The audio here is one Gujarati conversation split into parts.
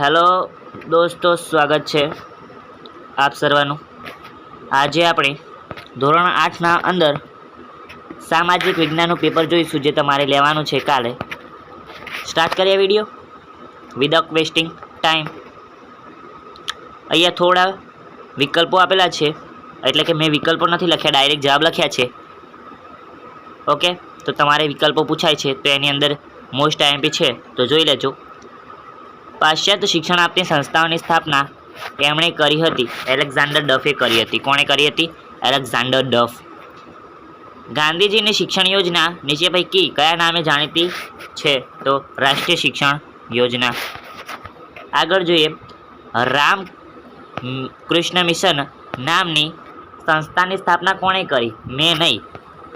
હેલો દોસ્તો, સ્વાગત છે આપ સર્વનું। આજે આપણે ધોરણ 8ના અંદર સામાજિક વિજ્ઞાનનું પેપર જોઈશું, જે તમારે લેવાનું છે કાલે। સ્ટાર્ટ કરીએ વિડીયો વિદાઉટ વેસ્ટિંગ ટાઈમ। અહીંયા થોડા વિકલ્પો આપેલા છે, એટલે કે મેં વિકલ્પો નથી લખ્યા, ડાયરેક્ટ જવાબ લખ્યા છે। ઓકે, તો તમારે વિકલ્પો પૂછાય છે, તો એની અંદર મોસ્ટ આઈએમપી છે, તો જોઈ લેજો। પાશ્ચાત્ય શિક્ષણ આપતી સંસ્થાઓની સ્થાપના એમણે કરી હતી? એલેક્ઝાન્ડર ડફે કરી હતી। કોણે કરી હતી? એલેક્ઝાન્ડર ડફ। ગાંધીજીની શિક્ષણ યોજના નીચે પૈકી કયા નામે જાણીતી છે? તો રાષ્ટ્રીય શિક્ષણ યોજના। આગળ જોઈએ, રામ કૃષ્ણ મિશન નામની સંસ્થાની સ્થાપના કોણે કરી? મેં નહીં,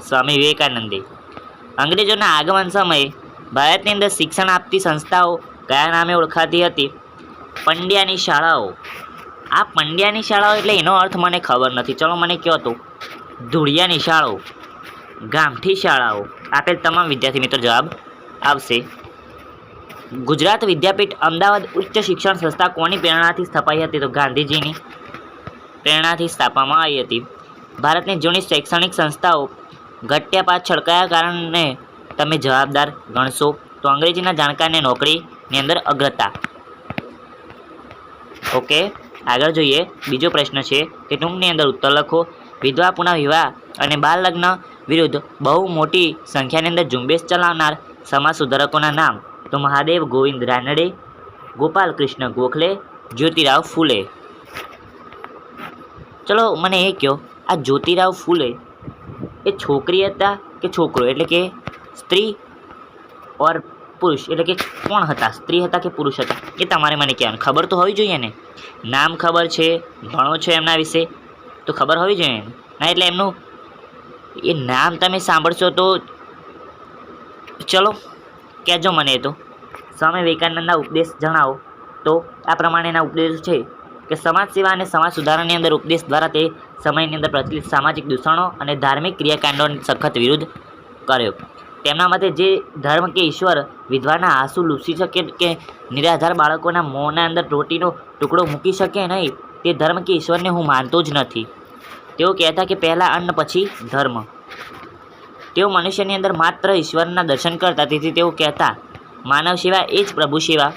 સ્વામી વિવેકાનંદે। અંગ્રેજોના આગમન સમયે ભારતની અંદર શિક્ષણ આપતી સંસ્થાઓ કયા નામે ઓળખાતી હતી? પંડ્યાની શાળાઓ। આ પંડ્યાની શાળાઓ એટલે એનો અર્થ મને ખબર નથી, ચલો મને કહો તો। ધૂળિયાની શાળાઓ, ગામઠી શાળાઓ। આપેલ તમામ વિદ્યાર્થી મિત્રો જવાબ આવશે। ગુજરાત વિદ્યાપીઠ અમદાવાદ ઉચ્ચ શિક્ષણ સંસ્થા કોની પ્રેરણાથી સ્થપાઈ હતી? તો ગાંધીજીની પ્રેરણાથી સ્થાપવામાં આવી હતી। ભારતની જૂની શૈક્ષણિક સંસ્થાઓ ઘટ્યા પાછળ કયા કારણને તમે જવાબદાર ગણશો? તો અંગ્રેજીના જાણકારને નોકરીની અંદર અગ્રતા। ઓકે, આગળ જોઈએ, બીજો પ્રશ્ન છે કે ટૂંકની અંદર ઉત્તર લખો। વિધવા પુનઃ વિવાહ અને બાળ લગ્ન વિરુદ્ધ બહુ મોટી સંખ્યાની અંદર ઝુંબેશ ચલાવનાર સમાજ સુધારકોના નામ? તો મહાદેવ ગોવિંદ રાનડે, ગોપાલ કૃષ્ણ ગોખલે, જ્યોતિરાવ ફૂલે। ચલો મને એ કહો, આ જ્યોતિરાવ ફૂલે એ છોકરી હતા કે છોકરો, એટલે કે સ્ત્રી ઓર પુરુષ, એટલે કે કોણ હતા? સ્ત્રી હતા કે પુરુષ હતા? એ તમારે મને કહેવાનું, ખબર તો હોવી જોઈએ ને। નામ ખબર છે, ભણો છો એમના વિશે તો ખબર હોવી જોઈએ ને। ના એટલે એમનું એ નામ તમે સાંભળશો તો ચલો કહેજો મને। એ તો સ્વામી વિવેકાનંદના ઉપદેશ જણાવો। તો આ પ્રમાણેના ઉપદેશો છે કે સમાજ સેવા અને સમાજ સુધારણાની અંદર ઉપદેશ દ્વારા તે સમયની અંદર પ્રચલિત સામાજિક દૂષણો અને ધાર્મિક ક્રિયાકાંડોની સખત વિરુદ્ધ કર્યો। તેમના મતે જે ધર્મ કે ઈશ્વર વિધવાના આંસુ લૂછી શકે કે નિરાધાર બાળકોના મોંના અંદર રોટીનો ટુકડો મૂકી શકે નહીં, તે ધર્મ કે ઈશ્વરને હું માનતો જ નથી। તેઓ કહેતા કે પહેલાં અન્ન પછી ધર્મ। તેઓ મનુષ્યની અંદર માત્ર ઈશ્વરના દર્શન કરતા, તેથી તેઓ કહેતા માનવ સેવા એ જ પ્રભુ સેવા।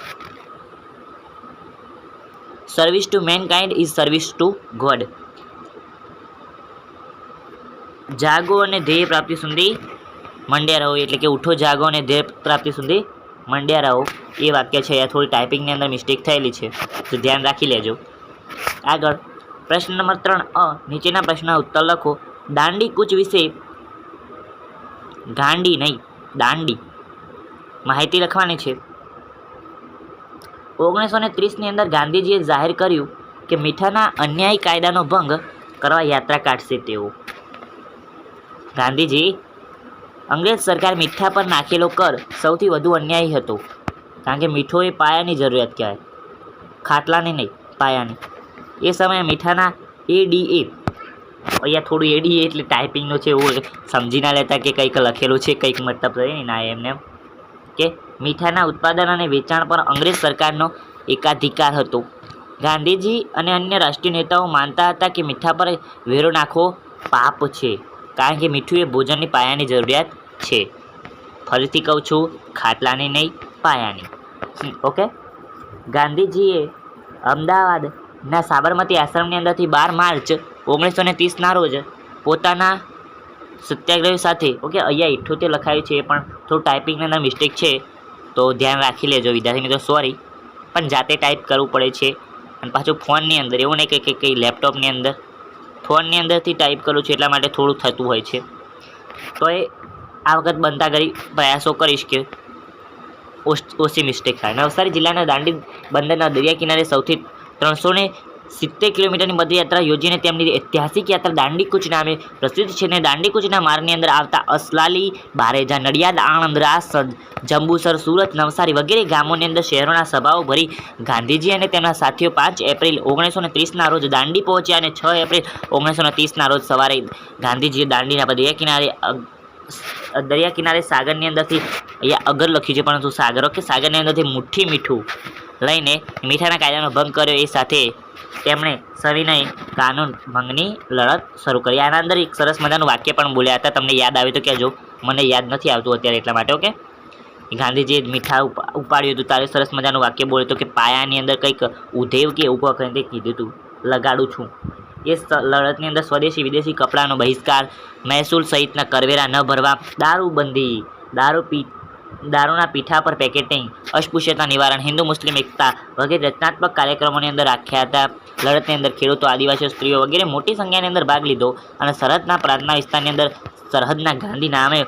Service two mankind is service two God. જાગો અને ધ્યેય પ્રાપ્તિ સુધી મંડ્યા રહો, એટલે કે ઉઠો જાગો અને ધ્યેય પ્રાપ્તિ સુધી મંડ્યા રહો, એ વાક્ય છે। આ થોડી ટાઈપિંગની અંદર મિસ્ટેક થયેલી છે, તો ધ્યાન રાખી લેજો। આગળ પ્રશ્ન નંબર 3 નીચેના પ્રશ્નના ઉત્તર લખો। દાંડી કૂચ વિશે, ગાંડી નહીં દાંડી, માહિતી લખવાની છે। 1930ની અંદર ગાંધીજીએ જાહેર કર્યું કે મીઠાના અન્યાયી કાયદાનો ભંગ કરવા યાત્રા કાઢશે તેઓ। ગાંધીજી, અંગ્રેજ સરકાર મીઠા પર નાખેલો કર સૌથી વધુ અન્યાયી હતો, કારણ કે મીઠો એ પાયાની જરૂરિયાત કહેવાય, ખાટલાની નહીં, પાયાની। એ સમયે મીઠાના ADA, અહીંયા થોડું ADA એટલે ટાઈપિંગનો છે, એવું સમજી ના લેતા કે કંઈક લખેલું છે, કંઈક મતલબ ના એમને કે મીઠાના ઉત્પાદન અને વેચાણ પર અંગ્રેજ સરકારનો એકાધિકાર હતો। ગાંધીજી અને અન્ય રાષ્ટ્રીય નેતાઓ માનતા હતા કે મીઠા પર વેરો નાખવો પાપ છે, કારણ કે મીઠું એ ભોજનની પાયાની જરૂરિયાત છે। ફરીથી કહું છું, ખાટલાની નહીં, પાયાની। ઓકે, ગાંધીજીએ અમદાવાદના સાબરમતી આશ્રમની અંદરથી 12 માર્ચ 1930ના રોજ પોતાના સત્યાગ્રહ સાથે, ઓકે અહીંયા 78 લખાયું છે, એ પણ થોડું ટાઈપિંગની અંદર મિસ્ટેક છે, તો ધ્યાન રાખી લેજો વિદ્યાર્થી મિત્રો, સોરી, પણ જાતે ટાઈપ કરવું પડે છે, અને પાછું ફોનની અંદર, એવું નહીં કે કંઈ લેપટોપની અંદર, ફોનની અંદરથી ટાઈપ કરું છું, એટલા માટે થોડું થતું હોય છે। તો એ આ વખત બનતા કરી પ્રયાસો કરીશ કે ઓછી મિસ્ટેક થાય। નવસારી જિલ્લાના દાંડી બંદરના દરિયા કિનારે સૌથી 370 કિલોમીટરની પદયાત્રા યોજીને તેમની ઐતિહાસિક યાત્રા દાંડી કૂચ નામે પ્રસિદ્ધ છે। અને દાંડી કૂચના માર્ગની અંદર આવતા અસલાલી, બારેજા, નડિયાદ, આણંદ, રાસદ, જંબુસર, સુરત, નવસારી વગેરે ગામોની અંદર શહેરોના સભાઓ ભરી ગાંધીજી અને તેમના સાથીઓ 5 એપ્રિલ 1930ના રોજ દાંડી પહોંચ્યા, અને 6 એપ્રિલ 1930ના રોજ સવારે ગાંધીજીએ દાંડીના દરિયા કિનારે સાગરની અંદરથી, અહીંયા અગર લખ્યું છે પરંતુ સાગર, કે સાગરની અંદરથી મુઠ્ઠી મીઠું લઈને મીઠાના કાયદાનો ભંગ કર્યો. એ સાથે તેમણે સવિનય કાનૂન ભંગની લડત શરૂ કરી. આના અંદર એક સરસ મજાનું વાક્ય પણ બોલ્યા હતા, તમને યાદ આવે તો કહેજો, મને યાદ નથી આવતું અત્યારે એટલા માટે. ઓકે, ગાંધીજીએ મીઠા ઉપાડ્યું હતું ત્યારે સરસ મજાનું વાક્ય બોલ્યો હતું કે પાયાની અંદર કંઈક ઉધેવ કે ઉપર કંઈ કીધું હતું, લગાડું છું. એ લડતની અંદર સ્વદેશી વિદેશી કપડાનો બહિષ્કાર, મહેસૂલ સહિતના કરવેરા ન ભરવા, દારૂબંધી, દારૂના પીઠા પર પેકેટિંગ, અસ્પૃશ્યતા નિવારણ, હિન્દુ મુસ્લિમ એકતા વગેરે રચનાત્મક કાર્યક્રમોની અંદર રાખ્યા હતા. લડતની અંદર ખેડૂતો, આદિવાસીઓ, સ્ત્રીઓ વગેરે મોટી સંખ્યાની અંદર ભાગ લીધો અને સરહદના પ્રાંતના વિસ્તારની અંદર સરહદના ગાંધી નામે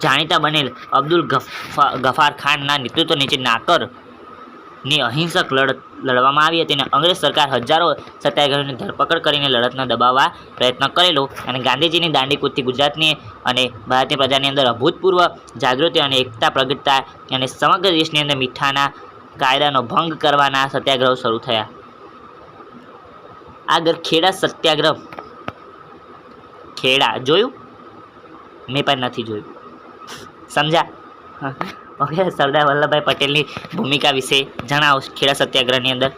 જાણીતા બનેલ અબ્દુલ ગફાર ખાનના નેતૃત્વ નીચે નાકરની અહિંસક લડત લડવામાં આવી હતી અને અંગ્રેજ સરકાર હજારો સત્યાગ્રહીઓની ધરપકડ કરીને લડતને દબાવવા પ્રયત્ન કરેલો. અને ગાંધીજીની દાંડીકૂદથી ગુજરાતની અને ભારતીય પ્રજાની અંદર અભૂતપૂર્વ જાગૃતિ અને એકતા પ્રગટતા અને સમગ્ર દેશની અંદર મીઠાના કાયદાનો ભંગ કરવાના સત્યાગ્રહો શરૂ થયા. આગળ ખેડા સત્યાગ્રહ. ખેડા જોયું? મેં પણ નથી જોયું. સમજ્યા? ઓકે, સરદાર વલ્લભભાઈ પટેલની ભૂમિકા વિશે જણાવો. ખેડા સત્યાગ્રહની અંદર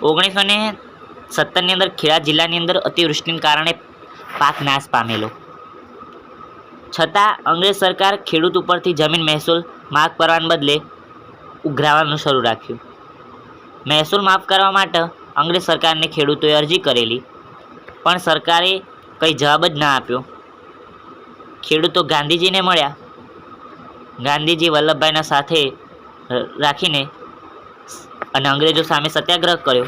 1917ની અંદર ખેડા જિલ્લાની અંદર અતિવૃષ્ટિને કારણે પાક નાશ પામેલો. છતાં અંગ્રેજ સરકાર ખેડૂત ઉપરથી જમીન મહેસૂલ માફ કરવાને બદલે ઉઘરાવવાનું શરૂ રાખ્યું. મહેસૂલ માફ કરવા માટે અંગ્રેજ સરકારને ખેડૂતોએ અરજી કરેલી, પણ સરકારે કંઈ જવાબ જ ના આપ્યો. ખેડૂતો ગાંધીજીને મળ્યા. ગાંધીજી વલ્લભભાઈના સાથે રાખીને અને અંગ્રેજો સામે સત્યાગ્રહ કર્યો,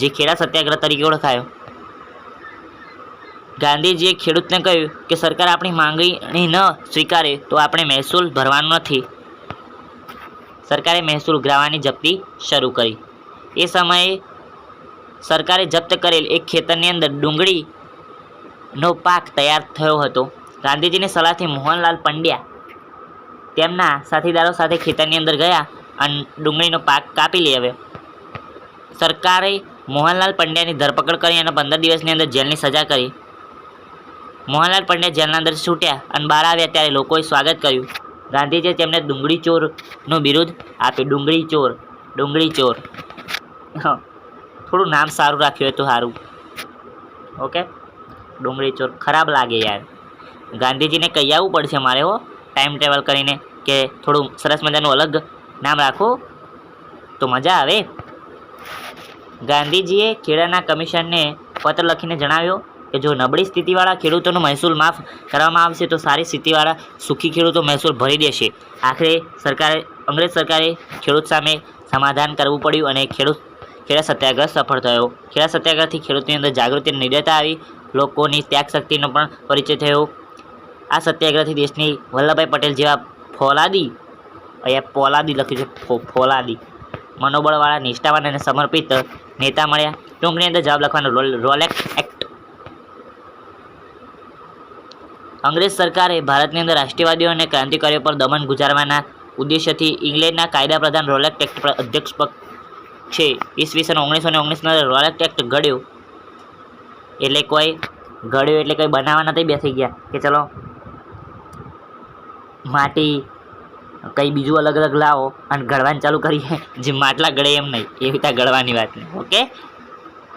જે ખેડા સત્યાગ્રહ તરીકે ઓળખાયો. ગાંધીજીએ ખેડૂતને કહ્યું કે સરકાર આપણી માંગણી ન સ્વીકારે તો આપણે મહેસૂલ ભરવાનું નથી. સરકારે મહેસૂલ ઉઘરાવવાની જપ્તી શરૂ કરી. એ સમયે સરકારે જપ્ત કરેલ એક ખેતરની અંદર ડુંગળીનો પાક તૈયાર થયો હતો. ગાંધીજીની સલાહથી મોહનલાલ પંડ્યા તેમના સાથીદારો સાથે ખેતરની અંદર ગયા અને ડુંગળીનો પાક કાપી લઈ આવ્યો. સરકારે મોહનલાલ પંડ્યાની ધરપકડ કરી અને 15 દિવસની અંદર જેલની સજા કરી. મોહનલાલ પંડ્યા જેલના અંદર છૂટ્યા અને બહાર આવ્યા ત્યારે લોકોએ સ્વાગત કર્યું. ગાંધીજીએ તેમને ડુંગળી ચોરનું બિરુદ આપ્યું. ડુંગળી ચોર. થોડું નામ સારું રાખ્યું હતું સારું. ઓકે, ડુંગળી ચોર ખરાબ લાગે યાર. ગાંધીજીને કહી આવવું પડશે મારે ટાઈમ ટેબલ કરીને કે થોડું સરસ મજાનું અલગ નામ રાખો તો મજા આવે. ગાંધીજીએ ખેડાના કમિશનને પત્ર લખીને જણાવ્યો કે જો નબળી સ્થિતિવાળા ખેડૂતોનો મહેસૂલ માફ કરવામાં આવશે તો સારી સ્થિતિવાળા સુખી ખેડૂતો મહેસૂલ ભરી દેશે. આખરે અંગ્રેજ સરકારે ખેડૂત સામે સમાધાન કરવું પડ્યું અને ખેડા સત્યાગ્રહ સફળ થયો. ખેડા સત્યાગ્રહથી ખેડૂતની અંદર જાગૃતિ અને નિડરતા આવી. લોકોની ત્યાગ શક્તિનો પણ પરિચય થયો. આ સત્યાગ્રહથી દેશની વલ્લભભાઈ પટેલ જેવા ફોલાદી, અહીંયા પોલાદી લખ્યું છે, ફોલાદી મનોબળવાળા, નિષ્ઠાવાન અને સમર્પિત નેતા મળ્યા. ટૂંકની અંદર જવાબ લખવાનો રોલેક્ટ એક્ટ. અંગ્રેજ સરકારે ભારતની અંદર રાષ્ટ્રવાદીઓ અને ક્રાંતિકારીઓ પર દમન ગુજારવાના ઉદ્દેશ્યથી ઇંગ્લેન્ડના કાયદા પ્રધાન રોલેક્ટ એક્ટ પર અધ્યક્ષપદ છે. ઈસવીસન 1919 રોલેક્ટ એક્ટ ઘડ્યો એટલે કોઈ બનાવવા નથી બેસી ગયા કે ચલો માટી કંઈ બીજું અલગ અલગ લાવો અને ઘડવાનું ચાલુ કરીએ, જે માટલા ગળે એમ નહીં, એવી રીતે ઘડવાની વાત નહીં. ઓકે,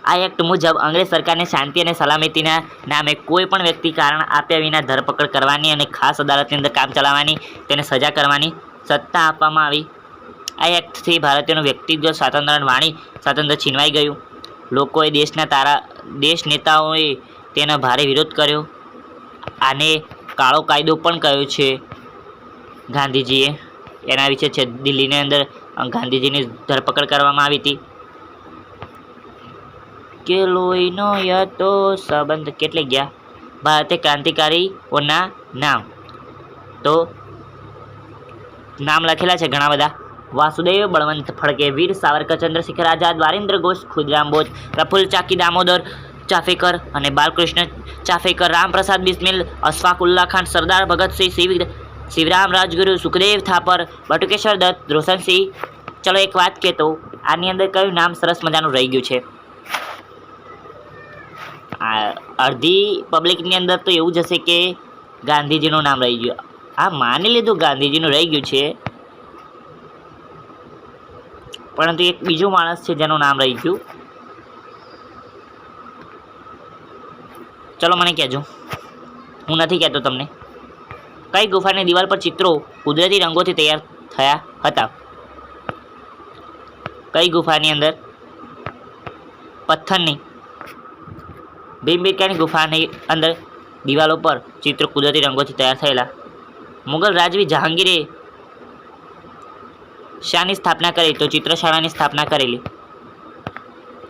આ એક્ટ મુજબ અંગ્રેજ સરકારને શાંતિ અને સલામતીના નામે કોઈ પણ વ્યક્તિ કારણ આપ્યા વિના ધરપકડ કરવાની અને ખાસ અદાલતની અંદર કામ ચલાવવાની, તેને સજા કરવાની સત્તા આપવામાં આવી. આ એક્ટથી ભારતીયોનું વ્યક્તિગત સ્વાતંત્ર્ય અને વાણી સ્વાતંત્ર્ય છીનવાઈ ગયું. લોકોએ દેશ નેતાઓએ તેનો ભારે વિરોધ કર્યો. આને કાળો કાયદો પણ કહ્યો છે ગાંધીજીએ. એના વિશે છે દિલ્હીની અંદર ગાંધીજીની ધરપકડ કરવામાં આવી હતી. કે લોહીનો યતો સંબંધ કેટલે ગયા. ભારતીય ક્રાંતિકારીઓના નામ તો નામ લખેલા છે ઘણા બધા. વાસુદેવ બળવંત ફડકે, વીર સાવરકર, ચંદ્રશેખર આઝાદ, વારિન્દ્ર ઘોષ, ખુદરામ બોઝ, પ્રફુલ્લ ચાકી, દામોદર ચાફેકર અને બાલકૃષ્ણ ચાફેકર, રામપ્રસાદ બિસ્મિલ, અશફાકુલ્લા ખાન, સરદાર ભગતસિંહ, શિવરામ રાજગુરુ, સુખદેવ થાપર, બટુકેશ્વર દત્ત, રોશનસિંહ. ચલો એક વાત કહેતો, આની અંદર કયું નામ સરસ મજાનું રહી ગયું છે? અડધી પબ્લિકની અંદર તો એવું જ હશે કે ગાંધીજીનું નામ રહી ગયું. માની લીધું ગાંધીજીનું રહી ગયું છે, પરંતુ એક બીજો માણસ છે જેનું નામ રહી ગયું. ચલો મને કહેજો, હું નથી કહેતો તમને. કઈ ગુફાની દિવાલ પર ચિત્રો કુદરતી રંગોથી તૈયાર થયા હતા? કઈ ગુફાની અંદર? પથ્થરની. ભીમબેટકાની ગુફાની અંદર દિવાલો પર ચિત્રો કુદરતી રંગોથી તૈયાર થયેલા. મુગલ રાજવી જહાંગીરે શાની સ્થાપના કરી? તો ચિત્રશાળાની સ્થાપના કરેલી.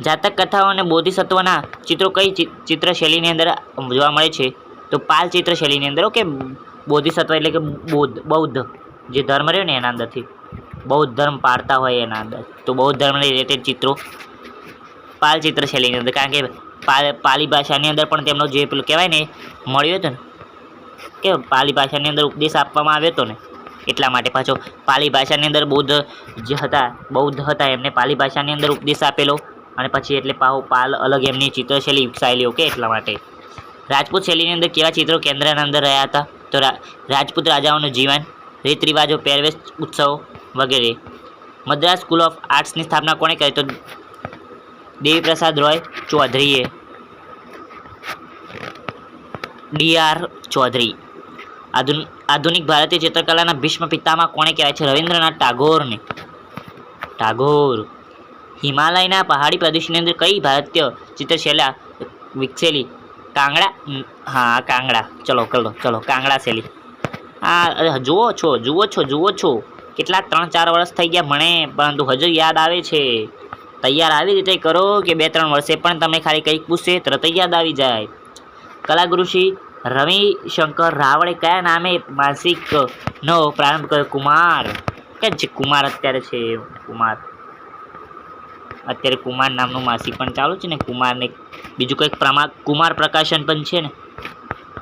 જાતક કથાઓ અને બોધિસત્વના ચિત્રો કઈ ચિત્રશૈલીની અંદર જોવા મળે છે? તો પાલ ચિત્રશૈલીની અંદર. ઓકે, બોધિસત્વ એટલે કે બૌદ્ધ જે ધર્મ રહ્યો ને એના અંદરથી, બૌદ્ધ ધર્મ પાળતા હોય એના અંદર, તો બૌદ્ધ ધર્મ રિલેટેડ ચિત્રો પાલ ચિત્રશૈલીની અંદર. કારણ કે પાલી ભાષાની અંદર પણ તેમનો જે પેલું કહેવાય ને મળ્યો હતો ને, કે પાલી ભાષાની અંદર ઉપદેશ આપવામાં આવ્યો હતો ને, એટલા માટે પાછો પાલી ભાષાની અંદર બૌદ્ધ હતા એમને પાલી ભાષાની અંદર ઉપદેશ આપેલો, અને પછી એટલે પાલ અલગ એમની ચિત્રશૈલી વિકસાયેલી. ઓકે, એટલા માટે. રાજપૂત શૈલીની અંદર કેવા ચિત્રો કેન્દ્રના અંદર રહ્યા હતા? તો રાજપૂત રાજાઓનું જીવન, રીત રિવાજો, પહેરવેશ, ઉત્સવો વગેરે. મદ્રાસ સ્કૂલ ઓફ આર્ટ્સની સ્થાપના કોણે કરી? તો દેવી પ્રસાદ રોય ચૌધરીએ. DR ચૌધરી. આધુનિક ભારતીય ચિત્રકલાના ભીષ્મ પિતામાં કોણે કહેવાય છે? રવિન્દ્રનાથ ટાગોરને. ટાગોર. હિમાલયના પહાડી પ્રદેશની અંદર કઈ ભારતીય ચિત્રશૈલા વિકસેલી? કાંગડા. હા, કાંગડા. ચલો કાંગડા શૈલી. હા, જુઓ છો કેટલા 3-4 વર્ષ થઈ ગયા ભણે, પરંતુ હજુ યાદ આવે છે. તૈયાર આવી રીતે કરો કે 2-3 વર્ષે પણ તમે ખાલી કંઈક પૂછશે તરત યાદ આવી જાય. કલાગુરુ શ્રી રવિશંકર રાવળે કયા નામે માસિકનો પ્રારંભ કર્યો? કુમાર. કે જે કુમાર અત્યારે છે, અત્યારે કુમાર નામનું માસિક પણ ચાલુ છે ને, કુમારને બીજું કંઈક કુમાર પ્રકાશન પણ છે ને.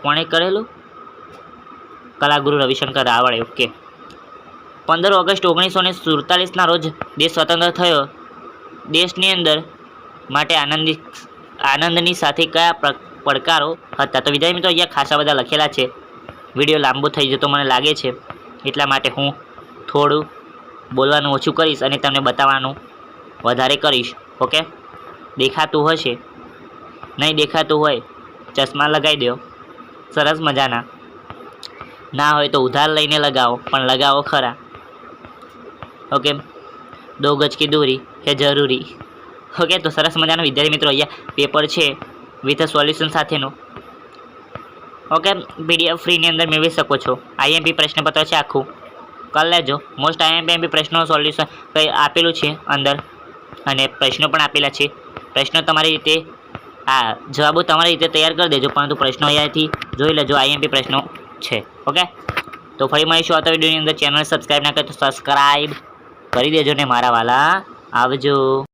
કોણે કરેલું? કલાગુરુ રવિશંકર રાવળે. ઓકે. 15 ઓગસ્ટ 1947ના રોજ દેશ સ્વતંત્ર થયો. દેશની અંદર માટે આનંદની સાથે કયા પડકારો હતા? તો વિદ્યાર્થી મિત્રો, અહીંયા ખાસા બધા લખેલા છે. વિડીયો લાંબો થઈ જતો મને લાગે છે, એટલા માટે હું થોડું બોલવાનું ઓછું કરીશ અને તમને બતાવવાનું વધારે કરીશ. ઓકે, દેખાતું હશે, નહીં દેખાતું હોય ચશ્મા લગાવી દો સરસ મજાના, ના હોય તો ઉધાર લઈને લગાવો, પણ લગાવો ખરા. ઓકે, 2 ગજ કી દૂરી હે જરૂરી. ઓકે, તો સરસ મજાનો વિદ્યાર્થી મિત્રો અહીંયા પેપર છે વિથ સોલ્યુશન સાથેનું. ઓકે, PDF ફ્રીની અંદર મેળવી શકો છો. IMP પ્રશ્નપત્ર છે આખું, કરી લેજો. મોસ્ટ IMP પ્રશ્નો સોલ્યુશન કંઈ આપેલું છે અંદર, અને પ્રશ્નો પણ આપેલા છે. પ્રશ્નો તમારી રીતે, જવાબો તમારી રીતે તૈયાર કરી દેજો, પરંતુ પ્રશ્નો અહીંયાથી જોઈ લેજો. IMP પ્રશ્નો છે. ઓકે, તો ફરી મળીશું આવતા વિડીયોની અંદર. ચેનલ સબસ્ક્રાઈબ ના કરે તો સબસ્ક્રાઈબ કરી દેજો ને મારા વાલા. આવજો.